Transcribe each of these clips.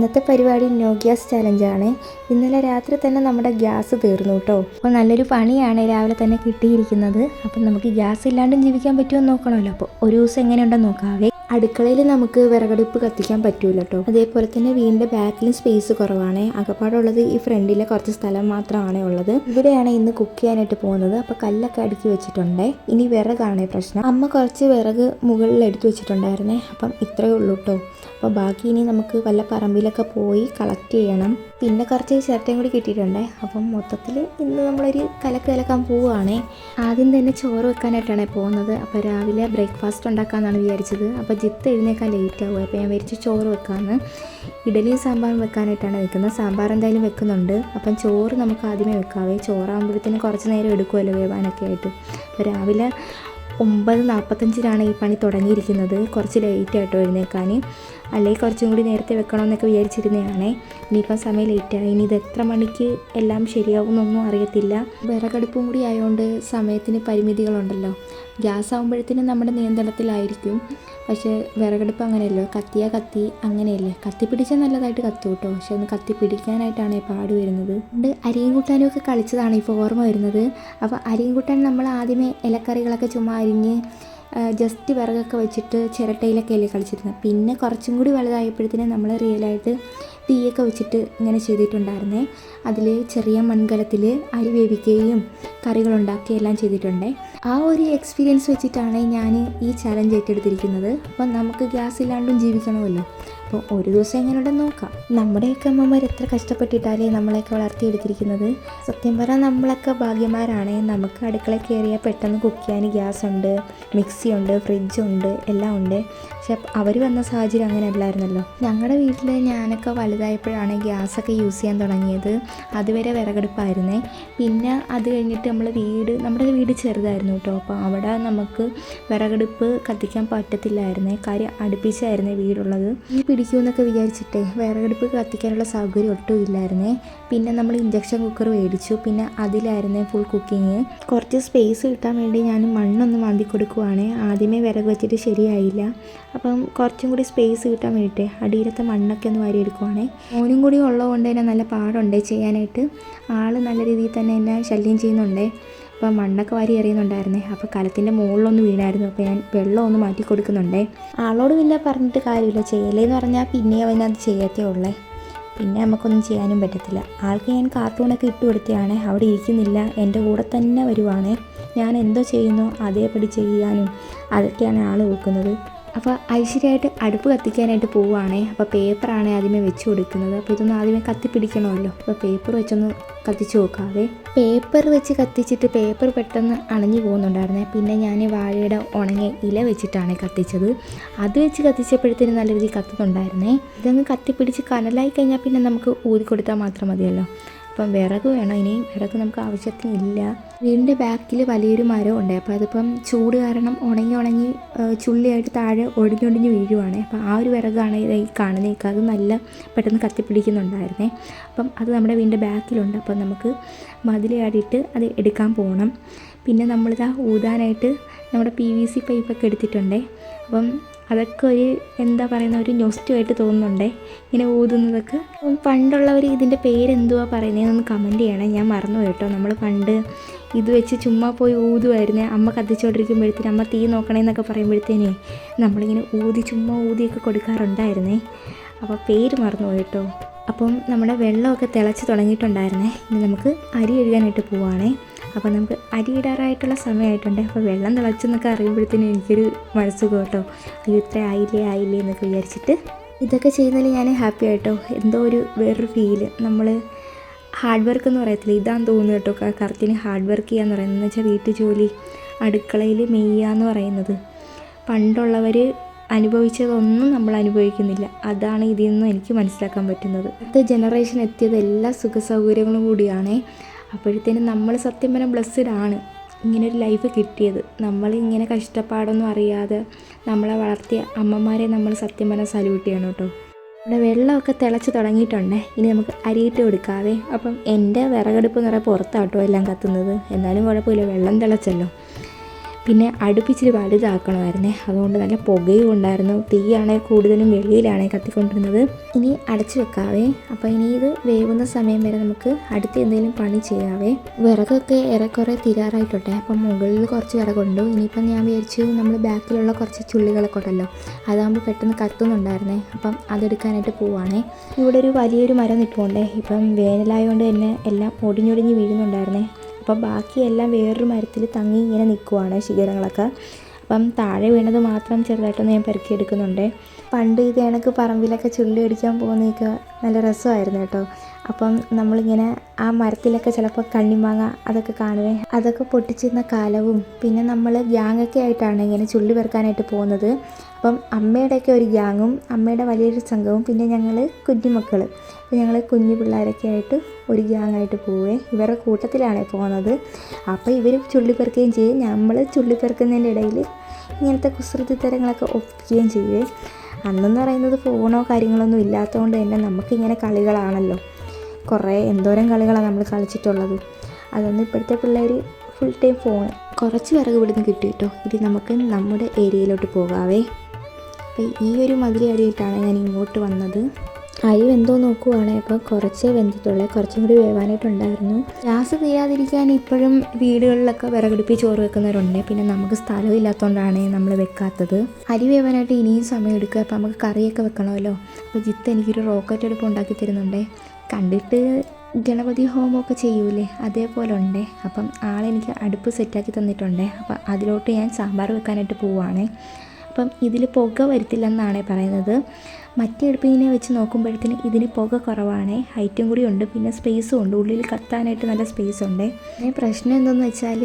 ഇന്നത്തെ പരിപാടി no gas ചാലഞ്ചാണ്. ഇന്നലെ രാത്രി തന്നെ നമ്മുടെ ഗ്യാസ് തീർന്നു കേട്ടോ. അപ്പോൾ നല്ലൊരു പണിയാണ് രാവിലെ തന്നെ കിട്ടിയിരിക്കുന്നത്. അപ്പം നമുക്ക് ഗ്യാസ് ഇല്ലാണ്ടും ജീവിക്കാൻ പറ്റുമോ നോക്കണമല്ലോ. അപ്പോൾ ഒരു ദിവസം എങ്ങനെയുണ്ടെന്ന് നോക്കാവേ. അടുക്കളയിൽ നമുക്ക് വിറകടുപ്പ് കത്തിക്കാൻ പറ്റൂല കേട്ടോ. അതേപോലെ തന്നെ വീടിൻ്റെ ബാക്കിലും സ്പേസ് കുറവാണ്. അകപ്പാടുള്ളത് ഈ ഫ്രണ്ടിലെ കുറച്ച് സ്ഥലം മാത്രമാണ് ഉള്ളത്. ഇവിടെയാണ് ഇന്ന് കുക്ക് ചെയ്യാനായിട്ട് പോകുന്നത്. അപ്പോൾ കല്ലൊക്കെ അടുക്കി വെച്ചിട്ടുണ്ട്. ഇനി വിറകാണ് പ്രശ്നം. അമ്മ കുറച്ച് വിറക് മുകളിൽ എടുത്തു വെച്ചിട്ടുണ്ടായിരുന്നേ. അപ്പം ഇത്രയേ ഉള്ളൂ കേട്ടോ. അപ്പോൾ ബാക്കി ഇനി നമുക്ക് വല്ല പറമ്പിലൊക്കെ പോയി കളക്ട് ചെയ്യണം. പിന്നെ കുറച്ച് ചിരട്ടയും കൂടി കിട്ടിയിട്ടുണ്ട്. അപ്പം മൊത്തത്തിൽ ഇന്ന് നമ്മളൊരു കലക്കാൻ പോവുകയാണേ. ആദ്യം തന്നെ ചോറ് വെക്കാനായിട്ടാണ് പോകുന്നത്. അപ്പോൾ രാവിലെ ബ്രേക്ക്ഫാസ്റ്റ് ഉണ്ടാക്കാമെന്നാണ് വിചാരിച്ചത്. അപ്പോൾ ജിത്ത് എഴുന്നേക്കാൻ ലേറ്റ് ആവുക. അപ്പോൾ ഞാൻ വിചാരിച്ചു ചോറ് വെക്കാമെന്ന്. ഇഡലിയും സാമ്പാറും വെക്കാനായിട്ടാണ് വെക്കുന്നത്. സാമ്പാർ എന്തായാലും വെക്കുന്നുണ്ട്. അപ്പം ചോറ് നമുക്ക് ആദ്യമേ വെക്കാവേ. ചോറാകുമ്പോഴത്തേനും കുറച്ച് നേരം എടുക്കുമല്ലോ വേവാനൊക്കെ ആയിട്ട്. അപ്പോൾ രാവിലെ 9:45 ഈ പണി തുടങ്ങിയിരിക്കുന്നത്. കുറച്ച് ലേറ്റ് ആയിട്ടോ എഴുന്നേക്കാൻ. അല്ലെങ്കിൽ കുറച്ചും കൂടി നേരത്തെ വെക്കണമെന്നൊക്കെ വിചാരിച്ചിരുന്നതാണേ. ഇനിയിപ്പം സമയം ലേറ്റായി. ഇനി ഇത് എത്ര മണിക്ക് എല്ലാം ശരിയാവുമെന്നൊന്നും അറിയത്തില്ല. വിറകടുപ്പും കൂടി ആയതുകൊണ്ട് സമയത്തിന് പരിമിതികളുണ്ടല്ലോ. ഗ്യാസ് ആകുമ്പോഴത്തേനും നമ്മുടെ നിയന്ത്രണത്തിലായിരിക്കും. പക്ഷേ വിറകടുപ്പ് അങ്ങനെയല്ലോ, കത്തിയാൽ കത്തി അങ്ങനെയല്ലേ. കത്തിപ്പിടിച്ചാൽ നല്ലതായിട്ട് കത്തും കേട്ടോ. പക്ഷെ ഒന്ന് കത്തിപ്പിടിക്കാനായിട്ടാണ് പാട് വരുന്നത്. ഉണ്ട് അരിയും കൂട്ടാനും ഒക്കെ കളിച്ചതാണ് ഇപ്പോൾ ഓർമ്മ വരുന്നത്. അപ്പോൾ അരിയും കൂട്ടാൻ നമ്മൾ ആദ്യമേ ഇലക്കറികളൊക്കെ ചുമ്മാ അരിഞ്ഞ് ജസ്റ്റ് വിറകൊക്കെ വെച്ചിട്ട് ചിരട്ടയിലൊക്കെ അല്ലേ കളിച്ചിരുന്നത്. പിന്നെ കുറച്ചും കൂടി വലുതായപ്പോഴത്തേനും നമ്മൾ റിയലായിട്ട് തീയൊക്കെ വെച്ചിട്ട് ഇങ്ങനെ ചെയ്തിട്ടുണ്ടായിരുന്നേ. അതിൽ ചെറിയ മൺകലത്തിൽ അരി വേവിക്കുകയും കറികളുണ്ടാക്കുകയും എല്ലാം ചെയ്തിട്ടുണ്ട്. ആ ഒരു എക്സ്പീരിയൻസ് വെച്ചിട്ടാണ് ഞാൻ ഈ ചലഞ്ച് ഏറ്റെടുത്തിരിക്കുന്നത്. അപ്പോൾ നമുക്ക് ഗ്യാസ് ഇല്ലാണ്ടും ജീവിക്കണമല്ലോ. അപ്പോൾ ഒരു ദിവസം എങ്ങനെയുണ്ടെന്ന് നോക്കാം. നമ്മുടെയൊക്കെ അമ്മമാർ എത്ര കഷ്ടപ്പെട്ടിട്ടാലേ നമ്മളെയൊക്കെ വളർത്തിയെടുത്തിരിക്കുന്നത്. സത്യം പറഞ്ഞാൽ നമ്മളൊക്കെ ഭാഗ്യന്മാരാണ്. നമുക്ക് അടുക്കള കയറിയാൽ പെട്ടെന്ന് കുക്ക് ചെയ്യാൻ ഗ്യാസ് ഉണ്ട്, മിക്സി ഉണ്ട്, ഫ്രിഡ്ജുണ്ട്, എല്ലാം ഉണ്ട്. പക്ഷെ അവർ വന്ന സാഹചര്യം അങ്ങനെ അല്ലായിരുന്നല്ലോ. ഞങ്ങളുടെ വീട്ടിൽ ഞാനൊക്കെ വലുതായപ്പോഴാണ് ഗ്യാസൊക്കെ യൂസ് ചെയ്യാൻ തുടങ്ങിയത്. അതുവരെ വിറകടുപ്പായിരുന്നേ. പിന്നെ അത് കഴിഞ്ഞിട്ട് നമ്മുടെ വീട് ചെറുതായിരുന്നു കേട്ടോ. അപ്പോൾ അവിടെ നമുക്ക് വിറകടുപ്പ് കത്തിക്കാൻ പറ്റത്തില്ലായിരുന്നേ. കാര്യം അടുപ്പിച്ചായിരുന്നേ വീടുള്ളത്. ഈ പിടിക്കുമെന്നൊക്കെ വിചാരിച്ചിട്ടേ വിറകടുപ്പ് കത്തിക്കാനുള്ള സൗകര്യം ഒട്ടും ഇല്ലായിരുന്നേ. പിന്നെ നമ്മൾ ഇൻഡക്ഷൻ കുക്കർ മേടിച്ചു. പിന്നെ അതിലായിരുന്നേ ഫുൾ കുക്കിങ്. കുറച്ച് സ്പേസ് കിട്ടാൻ വേണ്ടി ഞാൻ മണ്ണൊന്ന് മാന്തി കൊടുക്കുവാണ്. ആദ്യമേ വിറക് വെച്ചിട്ട് ശരിയായില്ല. അപ്പം കുറച്ചും കൂടി സ്പേസ് കിട്ടാൻ വേണ്ടിയിട്ട് അടിയിലത്തെ മണ്ണൊക്കെ ഒന്ന് വാരിയെടുക്കുവാണേ. മോനും കൂടി ഉള്ളതുകൊണ്ട് തന്നെ നല്ല പാടുണ്ടേ ചെയ്യാനായിട്ട്. ആൾ നല്ല രീതിയിൽ തന്നെ എന്നെ ശല്യം ചെയ്യുന്നുണ്ടേ. അപ്പോൾ മണ്ണൊക്കെ വാരി എറിയുന്നുണ്ടായിരുന്നേ. അപ്പോൾ കലത്തിൻ്റെ മുകളിലൊന്ന് വീണായിരുന്നു. അപ്പോൾ ഞാൻ വെള്ളം ഒന്ന് മാറ്റി കൊടുക്കുന്നുണ്ടേ. ആളോട് പിന്നെ പറഞ്ഞിട്ട് കാര്യമില്ല. ചെയ്യലേന്ന് പറഞ്ഞാൽ പിന്നെ അവനത് ചെയ്യത്തേ ഉള്ളേ. പിന്നെ നമുക്കൊന്നും ചെയ്യാനും പറ്റത്തില്ല. ആൾക്ക് ഞാൻ കാർട്ടൂണൊക്കെ ഇട്ട് കൊടുത്തതാണ്. അവിടെ ഇരിക്കുന്നില്ല, എൻ്റെ കൂടെ തന്നെ വരുവാണ്. ഞാൻ എന്തോ ചെയ്യുന്നോ അതേപടി ചെയ്യാനും അതൊക്കെയാണ് ആൾ നോക്കുന്നത്. അപ്പോൾ ഐശ്വര്യമായിട്ട് അടുപ്പ് കത്തിക്കാനായിട്ട് പോവുകയാണേ. അപ്പോൾ പേപ്പറാണ് ആദ്യമേ വെച്ച് കൊടുക്കുന്നത്. അപ്പോൾ ഇതൊന്നും ആദ്യമേ കത്തിപ്പിടിക്കണമല്ലോ. അപ്പോൾ പേപ്പർ വെച്ചൊന്ന് കത്തിച്ച് നോക്കാവേ. പേപ്പർ വെച്ച് കത്തിച്ചിട്ട് പേപ്പർ പെട്ടെന്ന് അണഞ്ഞു പോകുന്നുണ്ടായിരുന്നേ. പിന്നെ ഞാൻ വാഴയുടെ ഉണങ്ങിയ ഇല വെച്ചിട്ടാണ് കത്തിച്ചത്. അത് വെച്ച് കത്തിച്ചപ്പോഴത്തേനും നല്ല രീതിയിൽ കത്തുന്നുണ്ടായിരുന്നേ. ഇതങ്ങ് കത്തിപ്പിടിച്ച് കനലായി കഴിഞ്ഞാൽ പിന്നെ നമുക്ക് ഊതി കൊടുത്താൽ മാത്രം മതിയല്ലോ. അപ്പം വിറക് വേണം. ഇനി വിറക് നമുക്ക് ആവശ്യത്തിനില്ല. വീടിൻ്റെ ബാക്കിൽ വലിയൊരു മരം ഉണ്ട്. അപ്പോൾ അതിപ്പം ചൂട് കാരണം ഉണങ്ങി ചുള്ളിയായിട്ട് താഴെ ഒടിഞ്ഞൊടിഞ്ഞ് വീഴുവാണ്. അപ്പോൾ ആ ഒരു വിറകാണ് ഈ കാണുന്നേക്ക്. അത് നല്ല പെട്ടെന്ന് കത്തിപ്പിടിക്കുന്നുണ്ടായിരുന്നേ. അപ്പം അത് നമ്മുടെ വീടിൻ്റെ ബാക്കിലുണ്ട്. അപ്പം നമുക്ക് മതിൽ ചാടിയിട്ട് അത് എടുക്കാൻ പോകണം. പിന്നെ നമ്മളിതാ ഊതാനായിട്ട് നമ്മുടെ PVC പൈപ്പൊക്കെ എടുത്തിട്ടുണ്ടേ. അപ്പം അതൊക്കെ ഒരു നൊസ്റ്റുമായിട്ട് തോന്നുന്നുണ്ടേ ഇങ്ങനെ ഊതുന്നതൊക്കെ. പണ്ടുള്ളവർ ഇതിൻ്റെ പേരെന്തുവാ പറയുന്നതെന്നൊന്ന് കമൻറ്റ് ചെയ്യണേ. ഞാൻ മറന്നു കേട്ടോ. നമ്മൾ പണ്ട് ഇത് വെച്ച് ചുമ്മാ പോയി ഊതുമായിരുന്നേ. അമ്മ കത്തിച്ചുകൊണ്ടിരിക്കുമ്പോഴത്തേനും അമ്മ തീ നോക്കണേന്നൊക്കെ പറയുമ്പോഴത്തേനേ നമ്മളിങ്ങനെ ചുമ്മാ ഊതിയൊക്കെ കൊടുക്കാറുണ്ടായിരുന്നേ. അപ്പോൾ പേര് മറന്നു കേട്ടോ. അപ്പം നമ്മുടെ വെള്ളമൊക്കെ തിളച്ച് തുടങ്ങിയിട്ടുണ്ടായിരുന്നേ. ഇനി നമുക്ക് അരി കഴുകാനായിട്ട് പോവുകയാണേ. അപ്പോൾ നമുക്ക് അരി ഇടാറായിട്ടുള്ള സമയമായിട്ടുണ്ട്. അപ്പോൾ വെള്ളം തിളച്ചെന്നൊക്കെ അറിയുമ്പോഴത്തേനും എനിക്കൊരു മനസ്സുഖം കേട്ടോ. അയ്യോ ഇത്ര ആയില്ലേ എന്നൊക്കെ വിചാരിച്ചിട്ട് ഇതൊക്കെ ചെയ്യുന്നതിൽ ഞാൻ ഹാപ്പി ആയിട്ടോ. എന്തോ വേറൊരു ഫീല്. നമ്മൾ ഹാർഡ് വർക്ക് എന്ന് പറയത്തില്ല, ഇതാന്ന് തോന്നുന്നു കേട്ടോ. കറക്റ്റിന് ഹാർഡ് വർക്ക് ചെയ്യാന്ന് പറയുന്നത്. എന്ന് വെച്ചാൽ വീട്ടു ജോലി, അടുക്കളയിൽ മെയ്യാന്ന് പറയുന്നത് പണ്ടുള്ളവർ അനുഭവിച്ചതൊന്നും നമ്മൾ അനുഭവിക്കുന്നില്ല. അതാണ് ഇതിൽ നിന്ന് എനിക്ക് മനസ്സിലാക്കാൻ പറ്റുന്നത്. അടുത്ത ജനറേഷൻ എത്തിയത് എല്ലാ സുഖ സൗകര്യങ്ങളും കൂടിയാണേ. അപ്പോഴത്തേനും നമ്മൾ സത്യം പറഞ്ഞാൽ ബ്ലെസ്ഡ് ആണ് ഇങ്ങനൊരു ലൈഫ് കിട്ടിയത്. നമ്മളിങ്ങനെ കഷ്ടപ്പാടൊന്നും അറിയാതെ നമ്മളെ വളർത്തിയ അമ്മമാരെ നമ്മൾ സത്യം പറഞ്ഞാൽ സല്യൂട്ട് ചെയ്യണം കേട്ടോ. ഇവിടെ വെള്ളമൊക്കെ തിളച്ച് തുടങ്ങിയിട്ടുണ്ടേ. ഇനി നമുക്ക് അരിയിട്ട് കൊടുക്കാവേ. അപ്പം എൻ്റെ വിറകടുപ്പ് എന്ന് പറയുമ്പോൾ പുറത്താട്ടോ എല്ലാം കത്തുന്നത്. എന്നാലും കുഴപ്പമില്ല, വെള്ളം തിളച്ചല്ലോ. പിന്നെ അടുപ്പിച്ചിരി വലുതാക്കണമായിരുന്നേ, അതുകൊണ്ട് നല്ല പുകയും ഉണ്ടായിരുന്നു. തീയാണെങ്കിൽ കൂടുതലും വെളിയിലാണ് കത്തിക്കൊണ്ടിരുന്നത്. ഇനി അടച്ചു വെക്കാവേ. അപ്പോൾ ഇനി ഇത് വേവുന്ന സമയം വരെ നമുക്ക് അടുത്ത് എന്തെങ്കിലും പണി ചെയ്യാവേ. വിറകൊക്കെ ഏറെക്കുറെ തീരാറായിട്ടോട്ടെ. അപ്പം മുകളിൽ കുറച്ച് വിറകുണ്ട്. ഇനിയിപ്പം ഞാൻ വിചാരിച്ചു നമ്മൾ ബാക്കിലുള്ള കുറച്ച് ചുള്ളികളൊക്കെ ഉണ്ടല്ലോ, അതാകുമ്പോൾ പെട്ടെന്ന് കത്തുന്നുണ്ടായിരുന്നേ. അപ്പം അതെടുക്കാനായിട്ട് പോവുകയാണേ. ഇവിടെ ഒരു വലിയൊരു മരം നിൽപ്പുണ്ടേ. ഇപ്പം വേനലായതുകൊണ്ട് തന്നെ എല്ലാം ഒടിഞ്ഞൊടിഞ്ഞ് വീഴുന്നുണ്ടായിരുന്നേ. അപ്പം ബാക്കിയെല്ലാം വേറൊരു മരത്തിൽ തങ്ങി ഇങ്ങനെ നിൽക്കുവാണ് ശിഖരങ്ങളൊക്കെ. അപ്പം താഴെ വീണത് മാത്രം ചെറുതായിട്ടൊന്ന് ഞാൻ പെറുക്കിയെടുക്കുന്നുണ്ട്. പണ്ട് ഇത് കണക്ക് പറമ്പിലൊക്കെ ചുള്ളി അടിക്കാൻ പോകുന്നതൊക്കെ നല്ല രസമായിരുന്നു കേട്ടോ. അപ്പം നമ്മളിങ്ങനെ ആ മരത്തിലൊക്കെ ചിലപ്പോൾ കണ്ണിമാങ്ങ അതൊക്കെ കാണുവേ, അതൊക്കെ പൊട്ടിച്ചിരുന്ന കാലവും. പിന്നെ നമ്മൾ ഗ്യാങ്ങൊക്കെ ആയിട്ടാണ് ഇങ്ങനെ ചുള്ളി പെറുക്കാനായിട്ട് പോകുന്നത്. അപ്പം അമ്മയുടെയൊക്കെ ഒരു ഗ്യാങ്ങും അമ്മയുടെ വലിയൊരു സംഘവും പിന്നെ ഞങ്ങൾ കുഞ്ഞുമക്കൾ, അപ്പോൾ ഞങ്ങൾ കുഞ്ഞു പിള്ളേരൊക്കെ ആയിട്ട് ഒരു ഗ്യാങ്ങായിട്ട് പോവേ. ഇവരുടെ കൂട്ടത്തിലാണ് പോകുന്നത്. അപ്പോൾ ഇവർ ചുള്ളി പെറുക്കുകയും ചെയ്യും, നമ്മൾ ചുള്ളി പെറുക്കുന്നതിൻ്റെ ഇടയിൽ ഇങ്ങനത്തെ കുസൃതിത്തരങ്ങളൊക്കെ ഒപ്പിക്കുകയും ചെയ്യുവേ. അന്നെന്ന് പറയുന്നത് ഫോണോ കാര്യങ്ങളൊന്നും ഇല്ലാത്തതുകൊണ്ട് തന്നെ നമുക്കിങ്ങനെ കളികളാണല്ലോ. കുറേ എന്തോരം കളികളാണ് നമ്മൾ കളിച്ചിട്ടുള്ളത്. അതൊന്നും ഇപ്പോഴത്തെ പിള്ളേർ ഫുൾ ടൈം ഫോൺ. കുറച്ച് വിറക് ഇവിടുന്ന് കിട്ടി കേട്ടോ. ഇത് നമുക്ക് നമ്മുടെ ഏരിയയിലോട്ട് പോകാവേ. അപ്പോൾ ഈ ഒരു മതിൽ അടിയിട്ടാണ് ഞാൻ ഇങ്ങോട്ട് വന്നത്. അരി വെന്തോ നോക്കുവാണേ. അപ്പോൾ കുറച്ചേ വെന്തിട്ടുള്ളേ, കുറച്ചും കൂടി വേവാനായിട്ടുണ്ടായിരുന്നു. ഗ്യാസ് തീരാതിരിക്കാൻ ഇപ്പോഴും വീടുകളിലൊക്കെ വിറകടുപ്പിൽ ചോറ് വെക്കുന്നവരുണ്ട്. പിന്നെ നമുക്ക് സ്ഥലമില്ലാത്തതുകൊണ്ടാണ് നമ്മൾ വെക്കാത്തത്. അരി വേവാനായിട്ട് ഇനിയും സമയം എടുക്കുക. അപ്പോൾ നമുക്ക് കറിയൊക്കെ വെക്കണമല്ലോ. അപ്പോൾ ജിത്ത് എനിക്കൊരു റോക്കറ്റ് അടുപ്പ് ഉണ്ടാക്കി തരുന്നുണ്ട്. കണ്ടിട്ട് ഗണപതി ഹോമമൊക്കെ ചെയ്യൂലേ അതേപോലെ ഉണ്ട്. അപ്പം ആളെനിക്ക് അടുപ്പ് സെറ്റാക്കി തന്നിട്ടുണ്ട്. അപ്പം അതിലോട്ട് ഞാൻ സാമ്പാർ വെക്കാനായിട്ട് പോവുകയാണേ. അപ്പം ഇതിൽ പുക വരുത്തില്ലെന്നാണ് പറയുന്നത്. മറ്റേ അടുപ്പിനെ വെച്ച് നോക്കുമ്പോഴത്തേന് ഇതിന് പുക കുറവാണ്, ഹൈറ്റും കൂടി ഉണ്ട്, പിന്നെ സ്പേസും ഉണ്ട്, ഉള്ളിൽ കത്താനായിട്ട് നല്ല സ്പേസ് ഉണ്ട്. പിന്നെ പ്രശ്നം എന്തെന്ന് വെച്ചാൽ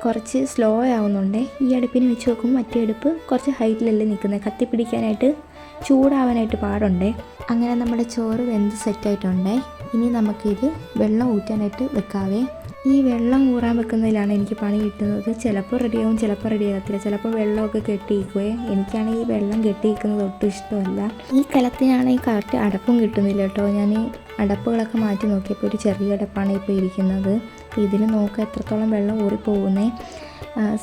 കുറച്ച് സ്ലോ ആവുന്നുണ്ട്. ഈ അടുപ്പിനെ വെച്ച് നോക്കുമ്പോൾ മറ്റേ അടുപ്പ് കുറച്ച് ഹൈറ്റിലല്ലേ നിൽക്കുന്നത്, കത്തിപ്പിടിക്കാനായിട്ട് ചൂടാവാനായിട്ട് പാടുണ്ട്. അങ്ങനെ നമ്മുടെ ചോറ് വെന്ത് സെറ്റായിട്ടുണ്ട്. ഇനി നമുക്കിത് വെള്ളം ഊറ്റാനായിട്ട് വെക്കാവേ. ഈ വെള്ളം ഊറാൻ വെക്കുന്നതിലാണ് എനിക്ക് പണി കിട്ടുന്നത്. ചിലപ്പോൾ റെഡിയാവും, ചിലപ്പോൾ റെഡിയാകത്തില്ല. ചിലപ്പോൾ വെള്ളമൊക്കെ കെട്ടിയിരിക്കുവേ. എനിക്കാണെങ്കിൽ ഈ വെള്ളം കെട്ടിയിരിക്കുന്നത് ഒട്ടും ഇഷ്ടമല്ല. ഈ കലത്തിനാണെങ്കിൽ കറക്റ്റ് അടപ്പും കിട്ടുന്നില്ല കേട്ടോ. ഞാൻ ഈ അടപ്പുകളൊക്കെ മാറ്റി നോക്കിയപ്പോൾ ഒരു ചെറിയ അടപ്പാണ് ഇപ്പോൾ ഇരിക്കുന്നത്. ഇതിൽ നോക്കുക എത്രത്തോളം വെള്ളം ഊറിപ്പോകുന്നേ.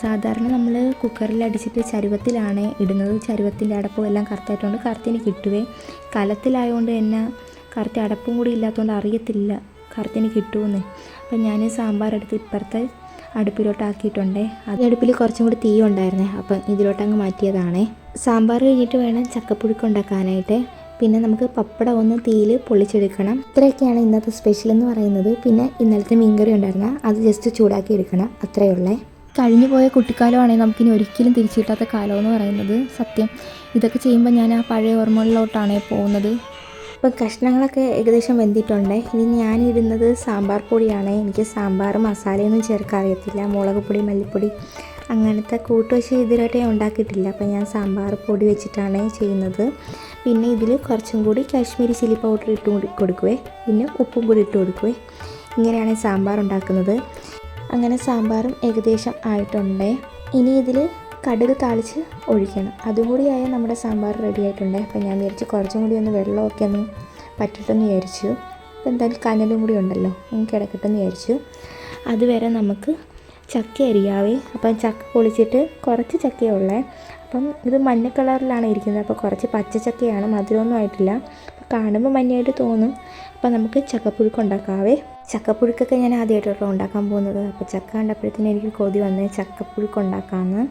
സാധാരണ നമ്മൾ കുക്കറിൽ അടിച്ചിട്ട് ചരുവത്തിലാണ് ഇടുന്നത്. ചരുവത്തിൻ്റെ അടപ്പും എല്ലാം കറക്റ്റായിട്ടുണ്ട്, കറക്റ്റിന് കിട്ടുവേ. കലത്തിലായതുകൊണ്ട് തന്നെ കറക്റ്റ് അടപ്പും കൂടി ഇല്ലാത്തതുകൊണ്ട് അറിയത്തില്ല കറക്റ്റിന് കിട്ടുമെന്ന്. അപ്പം ഞാൻ സാമ്പാർ എടുത്ത് ഇപ്പുറത്തെ അടുപ്പിലോട്ടാക്കിയിട്ടുണ്ട്. അത് അടുപ്പിൽ കുറച്ചും കൂടി തീ ഉണ്ടായിരുന്നേ, അപ്പം ഇതിലോട്ടങ്ങ് മാറ്റിയതാണേ. സാമ്പാർ കഴിഞ്ഞിട്ട് വേണം ചക്കപ്പുഴുക്ക് ഉണ്ടാക്കാനായിട്ട്. പിന്നെ നമുക്ക് പപ്പടം ഒന്ന് തീയിൽ പൊള്ളിച്ചെടുക്കണം. ഇത്രയൊക്കെയാണ് ഇന്നത്തെ സ്പെഷ്യൽ എന്ന് പറയുന്നത്. പിന്നെ ഇന്നലത്തെ മീൻകറി ഉണ്ടായിരുന്ന അത് ജസ്റ്റ് ചൂടാക്കി എടുക്കണം, അത്രയേ ഉള്ളേ. കഴിഞ്ഞു പോയ കുട്ടിക്കാലമാണെങ്കിൽ നമുക്കിനി ഒരിക്കലും തിരിച്ചു കിട്ടാത്ത കാലമെന്ന് പറയുന്നത്. സത്യം, ഇതൊക്കെ ചെയ്യുമ്പോൾ ഞാൻ ആ പഴയ ഓർമ്മകളിലോട്ടാണ് പോകുന്നത്. ഇപ്പം കഷ്ണങ്ങളൊക്കെ ഏകദേശം വെന്തിട്ടുണ്ട്. ഇനി ഞാനിടുന്നത് സാമ്പാർ പൊടിയാണ്. എനിക്ക് സാമ്പാർ മസാലയൊന്നും ചേർക്കാൻ അറിയത്തില്ല. മുളക് പൊടി, മല്ലിപ്പൊടി അങ്ങനത്തെ കൂട്ടുവശം ഇതിലായിട്ട് ഞാൻ ഉണ്ടാക്കിയിട്ടില്ല. അപ്പം ഞാൻ സാമ്പാർ പൊടി വെച്ചിട്ടാണ് ചെയ്യുന്നത്. പിന്നെ ഇതിൽ കുറച്ചും കൂടി കാശ്മീരി ചില്ലി പൗഡർ ഇട്ട് കൊടുക്കുവേ, പിന്നെ ഉപ്പും കൂടി ഇട്ട് കൊടുക്കുവേ. ഇങ്ങനെയാണ് സാമ്പാർ ഉണ്ടാക്കുന്നത്. അങ്ങനെ സാമ്പാറും ഏകദേശം ആയിട്ടുണ്ട്. ഇനി ഇതിൽ കടുക് താളിച്ച് ഒഴിക്കണം. അതും കൂടി ആയാൽ നമ്മുടെ സാമ്പാർ റെഡി ആയിട്ടുണ്ട്. അപ്പം ഞാൻ വിചാരിച്ചു കുറച്ചും കൂടി ഒന്ന് വെള്ളമൊക്കെ ഒന്ന് പറ്റിട്ടെന്ന് വിചാരിച്ചു. അപ്പം എന്തായാലും കനലും കൂടി ഉണ്ടല്ലോ, കിടക്കട്ടെന്ന് വിചാരിച്ചു. അതുവരെ നമുക്ക് ചക്ക അരിയാവേ. അപ്പം ചക്ക പൊളിച്ചിട്ട് കുറച്ച് ചക്കയുള്ളേ. അപ്പം ഇത് മഞ്ഞ കളറിലാണ് ഇരിക്കുന്നത്. അപ്പോൾ കുറച്ച് പച്ചച്ചക്കയാണ്, മധുരമൊന്നും ആയിട്ടില്ല. കാണുമ്പോൾ മഞ്ഞയായിട്ട് തോന്നും. അപ്പോൾ നമുക്ക് ചക്കപ്പുഴുക്ക് ഉണ്ടാക്കാവേ. ചക്കപ്പുഴുക്കൊക്കെ ഞാൻ ആദ്യമായിട്ടാണ് ഉണ്ടാക്കാൻ പോകുന്നത്. അപ്പോൾ ചക്ക കണ്ടപ്പോഴത്തേനും എനിക്ക് കൊതി വന്നേ ചക്കപ്പുഴുക്ക് ഉണ്ടാക്കാമെന്ന്.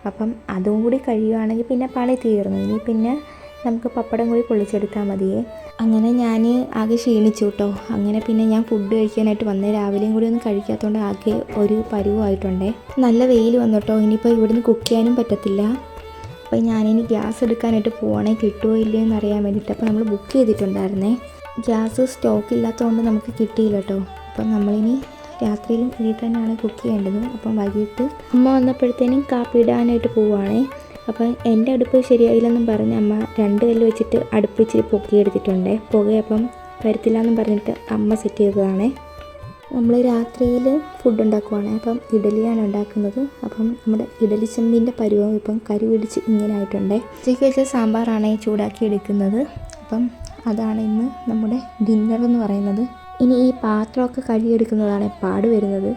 അപ്പം അതും കൂടി കഴിയുകയാണെങ്കിൽ പിന്നെ പണി തീർന്നു. ഇനി പിന്നെ നമുക്ക് പപ്പടം കൂടി പൊള്ളിച്ചെടുത്താൽ മതിയേ. അങ്ങനെ ഞാൻ ആകെ ക്ഷീണിച്ചു കേട്ടോ. അങ്ങനെ പിന്നെ ഞാൻ ഫുഡ് കഴിക്കാനായിട്ട് വന്നേ. രാവിലെയും കൂടി ഒന്നും കഴിക്കാത്തതുകൊണ്ട് ആകെ ഒരു പരുവമായിട്ടുണ്ടേ. നല്ല വെയിൽ വന്നു കേട്ടോ. ഇനിയിപ്പോൾ ഇവിടുന്ന് കുക്ക് ചെയ്യാനും പറ്റത്തില്ല. അപ്പോൾ ഞാനിനി ഗ്യാസ് എടുക്കാനായിട്ട് പോകണേ, കിട്ടുമോ ഇല്ലയോ എന്ന് അറിയാൻ വേണ്ടിയിട്ട്. അപ്പോൾ നമ്മൾ ബുക്ക് ചെയ്തിട്ടുണ്ടായിരുന്നേ. ഗ്യാസ് സ്റ്റോക്ക് ഇല്ലാത്തതുകൊണ്ട് നമുക്ക് കിട്ടിയില്ല കേട്ടോ. അപ്പം നമ്മളിനി രാത്രിയിലും ഇതിൽ തന്നെയാണ് കുക്ക് ചെയ്യേണ്ടത്. അപ്പം വൈകിട്ട് അമ്മ വന്നപ്പോഴത്തേനും കാപ്പി ഇടാനായിട്ട് പോവുകയാണേ. അപ്പം എൻ്റെ അടുപ്പ് ശരിയായില്ലെന്നും പറഞ്ഞ് അമ്മ 2 കല്ല് വെച്ചിട്ട് അടുപ്പ് ഇച്ചിരി പൊക്കിയെടുത്തിട്ടുണ്ട്. പുകയപ്പം വരത്തില്ല എന്നും പറഞ്ഞിട്ട് അമ്മ സെറ്റ് ചെയ്തതാണേ. നമ്മൾ രാത്രിയിൽ ഫുഡ് ഉണ്ടാക്കുവാണ്. അപ്പം ഇഡലിയാണ് ഉണ്ടാക്കുന്നത്. അപ്പം നമ്മുടെ ഇഡലി ചെമ്പിൻ്റെ പരുവം ഇപ്പം കരി പിടിച്ച് ഇങ്ങനെ ആയിട്ടുണ്ട്. ഉച്ചയ്ക്ക് വെച്ച സാമ്പാറാണ് ചൂടാക്കി എടുക്കുന്നത്. അപ്പം അതാണ് ഇന്ന് നമ്മുടെ ഡിന്നർ എന്ന് പറയുന്നത്. ഇനി ഈ പാത്രമൊക്കെ കഴുകിയെടുക്കുന്നതാണ് പാട് വരുന്നത്.